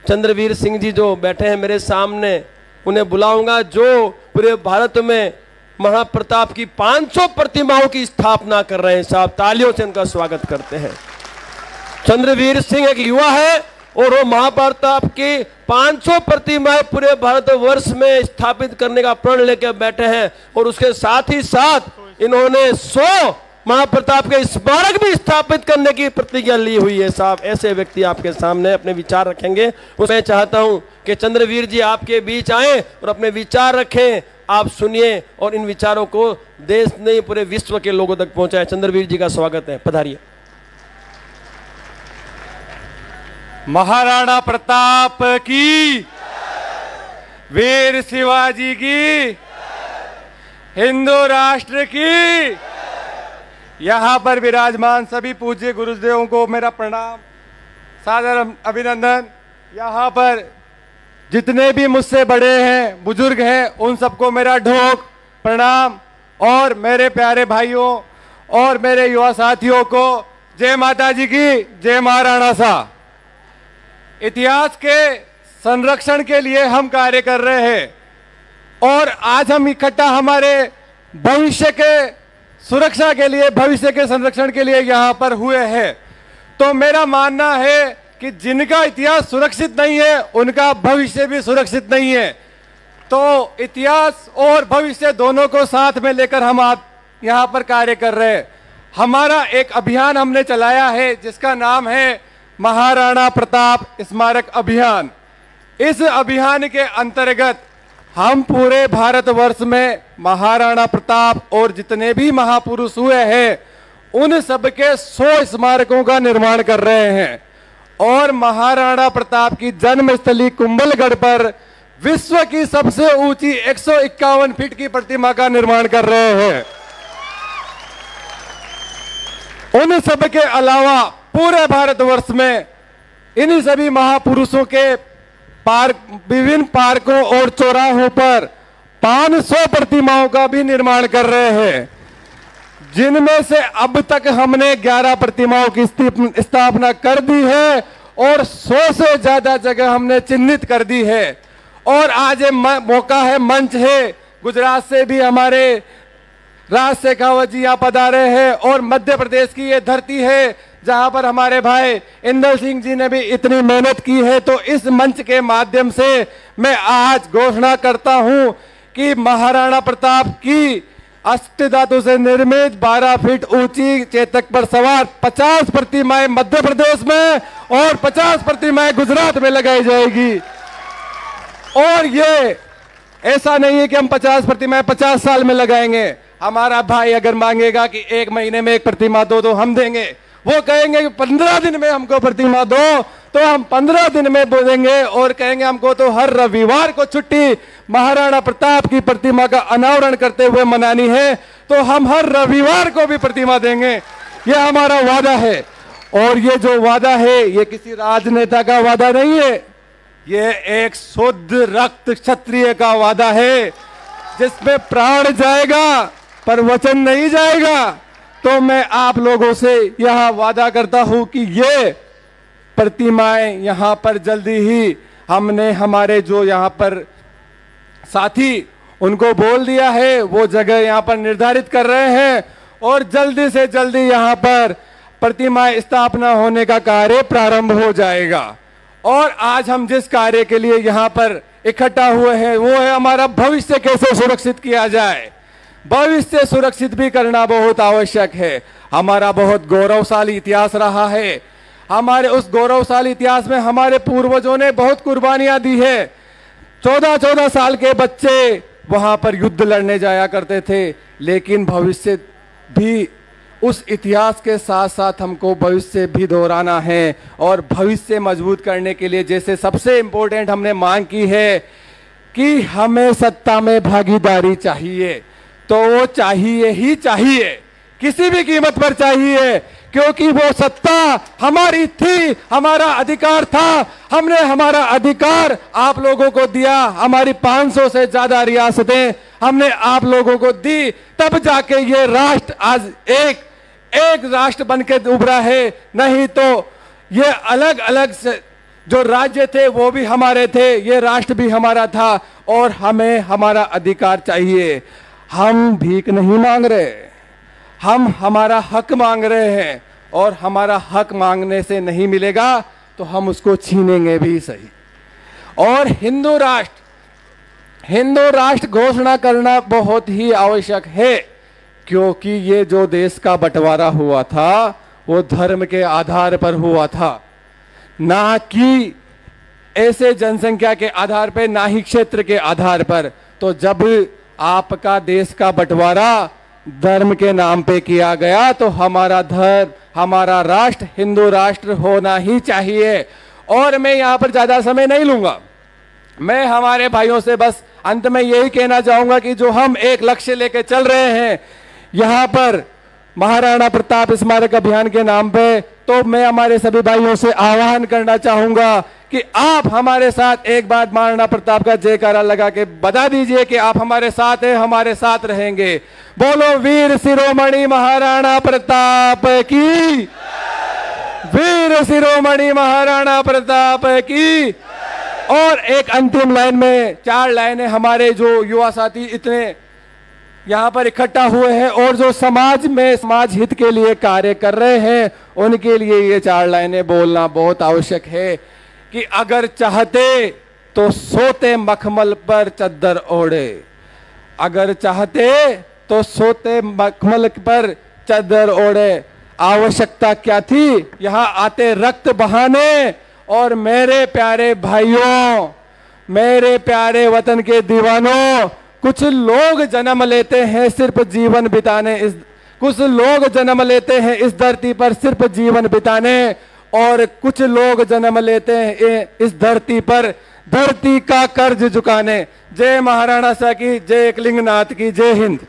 चंद्रवीर सिंह जी जो बैठे हैं मेरे सामने, उन्हें बुलाऊंगा जो पूरे भारत में महाप्रताप की 500 प्रतिमाओं की स्थापना कर रहे हैं। साहब तालियों से उनका स्वागत करते हैं। चंद्रवीर सिंह एक युवा है और वो महाप्रताप की 500 प्रतिमाएं पूरे भारतवर्ष में स्थापित करने का प्रण लेकर बैठे हैं और उसके साथ ही साथ इन्होंने 100 महाप्रताप के स्मारक भी स्थापित करने की प्रतिज्ञा ली हुई है। साहब ऐसे व्यक्ति आपके सामने अपने विचार रखेंगे। मैं चाहता हूं कि चंद्रवीर जी आपके बीच आए और अपने विचार रखें, आप सुनिए और इन विचारों को देश नहीं पूरे विश्व के लोगों तक पहुंचाए। चंद्रवीर जी का स्वागत है, पधारिए। महाराणा प्रताप की, वीर शिवाजी की, हिंदू राष्ट्र की, यहाँ पर विराजमान सभी पूज्य गुरुदेवों को मेरा प्रणाम, सादर अभिनंदन। यहाँ पर जितने भी मुझसे बड़े हैं, बुजुर्ग हैं, उन सबको मेरा ढोक प्रणाम और मेरे प्यारे भाइयों और मेरे युवा साथियों को जय माता जी की, जय महाराणा साहब। इतिहास के संरक्षण के लिए हम कार्य कर रहे हैं और आज हम इकट्ठा हमारे भविष्य के सुरक्षा के लिए, भविष्य के संरक्षण के लिए यहाँ पर हुए हैं। तो मेरा मानना है कि जिनका इतिहास सुरक्षित नहीं है उनका भविष्य भी सुरक्षित नहीं है। तो इतिहास और भविष्य दोनों को साथ में लेकर हम आप यहाँ पर कार्य कर रहे हैं। हमारा एक अभियान हमने चलाया है जिसका नाम है महाराणा प्रताप स्मारक अभियान। इस अभियान के अंतर्गत हम पूरे भारतवर्ष में महाराणा प्रताप और जितने भी महापुरुष हुए हैं उन सबके 100 स्मारकों का निर्माण कर रहे हैं और महाराणा प्रताप की जन्मस्थली कुंभलगढ़ पर विश्व की सबसे ऊंची 151 फीट की प्रतिमा का निर्माण कर रहे हैं। उन सब के अलावा पूरे भारतवर्ष में इन्हीं सभी महापुरुषों के पार्क, विभिन्न पार्कों और चौराहों पर 500 प्रतिमाओं का भी निर्माण कर रहे हैं, जिनमें से अब तक हमने 11 प्रतिमाओं की स्थापना कर दी है और 100 से ज्यादा जगह हमने चिन्हित कर दी है। और आज ये मौका है, मंच है, गुजरात से भी हमारे राज शेखावत जी यहाँ पधारे हैं और मध्य प्रदेश की ये धरती है जहां पर हमारे भाई इंदर सिंह जी ने भी इतनी मेहनत की है। तो इस मंच के माध्यम से मैं आज घोषणा करता हूं कि महाराणा प्रताप की अष्टधातु से निर्मित 12 फीट ऊंची चेतक पर सवार 50 प्रतिमाएं मध्य प्रदेश में और 50 प्रतिमाएं गुजरात में लगाई जाएगी। और ये ऐसा नहीं है कि हम 50 प्रतिमाएं 50 साल में लगाएंगे। हमारा भाई अगर मांगेगा कि 1 महीने में 1 प्रतिमा दो तो हम देंगे, वो कहेंगे कि 15 दिन में हमको प्रतिमा दो तो हम 15 दिन में देंगे और कहेंगे हमको तो हर रविवार को छुट्टी महाराणा प्रताप की प्रतिमा का अनावरण करते हुए मनानी है, तो हम हर रविवार को भी प्रतिमा देंगे। ये हमारा वादा है और ये जो वादा है ये किसी राजनेता का वादा नहीं है, ये एक शुद्ध रक्त क्षत्रिय का वादा है जिसमें प्राण जाएगा पर वचन नहीं जाएगा। तो मैं आप लोगों से यह वादा करता हूं कि ये प्रतिमाएं यहाँ पर जल्दी ही हमने हमारे जो यहाँ पर साथी उनको बोल दिया है, वो जगह यहाँ पर निर्धारित कर रहे हैं और जल्दी से जल्दी यहाँ पर प्रतिमाएं स्थापना होने का कार्य प्रारंभ हो जाएगा। और आज हम जिस कार्य के लिए यहाँ पर इकट्ठा हुए हैं वो है हमारा भविष्य कैसे सुरक्षित किया जाए। भविष्य सुरक्षित भी करना बहुत आवश्यक है। हमारा बहुत गौरवशाली इतिहास रहा है, हमारे उस गौरवशाली इतिहास में हमारे पूर्वजों ने बहुत कुर्बानियां दी है। 14-14 साल के बच्चे वहां पर युद्ध लड़ने जाया करते थे, लेकिन भविष्य भी उस इतिहास के साथ साथ हमको भविष्य भी दोहराना है और भविष्य मजबूत करने के लिए जैसे सबसे इम्पोर्टेंट हमने मांग की है कि हमें सत्ता में भागीदारी चाहिए, तो वो चाहिए ही चाहिए, किसी भी कीमत पर चाहिए, क्योंकि वो सत्ता हमारी थी, हमारा अधिकार था। हमने हमारा अधिकार आप लोगों को दिया, हमारी 500 से ज्यादा रियासतें हमने आप लोगों को दी, तब जाके ये राष्ट्र आज एक राष्ट्र बनके उभरा है। नहीं तो ये अलग अलग जो राज्य थे वो भी हमारे थे, ये राष्ट्र भी हमारा था और हमें हमारा अधिकार चाहिए। हम भीख नहीं मांग रहे, हम हमारा हक मांग रहे हैं और हमारा हक मांगने से नहीं मिलेगा तो हम उसको छीनेंगे भी सही। और हिंदू राष्ट्र घोषणा करना बहुत ही आवश्यक है, क्योंकि ये जो देश का बंटवारा हुआ था वो धर्म के आधार पर हुआ था, ना कि ऐसे जनसंख्या के आधार पर, ना ही क्षेत्र के आधार पर। तो जब आपका देश का बंटवारा धर्म के नाम पे किया गया तो हमारा धर्म, हमारा राष्ट्र हिंदू राष्ट्र होना ही चाहिए। और मैं यहाँ पर ज्यादा समय नहीं लूंगा, मैं हमारे भाइयों से बस अंत में यही कहना चाहूंगा कि जो हम एक लक्ष्य लेके चल रहे हैं यहाँ पर महाराणा प्रताप स्मारक अभियान के नाम पे, तो मैं हमारे सभी भाइयों से आह्वान करना चाहूंगा कि आप हमारे साथ एक बार महाराणा प्रताप का जयकारा लगा के बता दीजिए कि आप हमारे साथ हैं, हमारे साथ रहेंगे। बोलो वीर शिरोमणि महाराणा प्रताप की, वीर शिरोमणि महाराणा प्रताप की। और एक अंतिम लाइन में 4 लाइनें हमारे जो युवा साथी इतने यहाँ पर इकट्ठा हुए हैं और जो समाज में समाज हित के लिए कार्य कर रहे हैं, उनके लिए ये 4 लाइनें बोलना बहुत आवश्यक है कि अगर चाहते तो सोते मखमल पर चद्दर ओढ़े, अगर चाहते तो सोते मखमल पर चद्दर ओढ़े। आवश्यकता क्या थी? यहाँ आते रक्त बहाने। और मेरे प्यारे भाइयों, मेरे प्यारे वतन के दीवानों, कुछ लोग जन्म लेते हैं सिर्फ जीवन बिताने, कुछ लोग जन्म लेते हैं इस धरती पर सिर्फ जीवन बिताने, और कुछ लोग जन्म लेते हैं इस धरती पर धरती का कर्ज चुकाने। जय महाराणा साहब की, जय एकलिंगनाथ की, जय हिंद।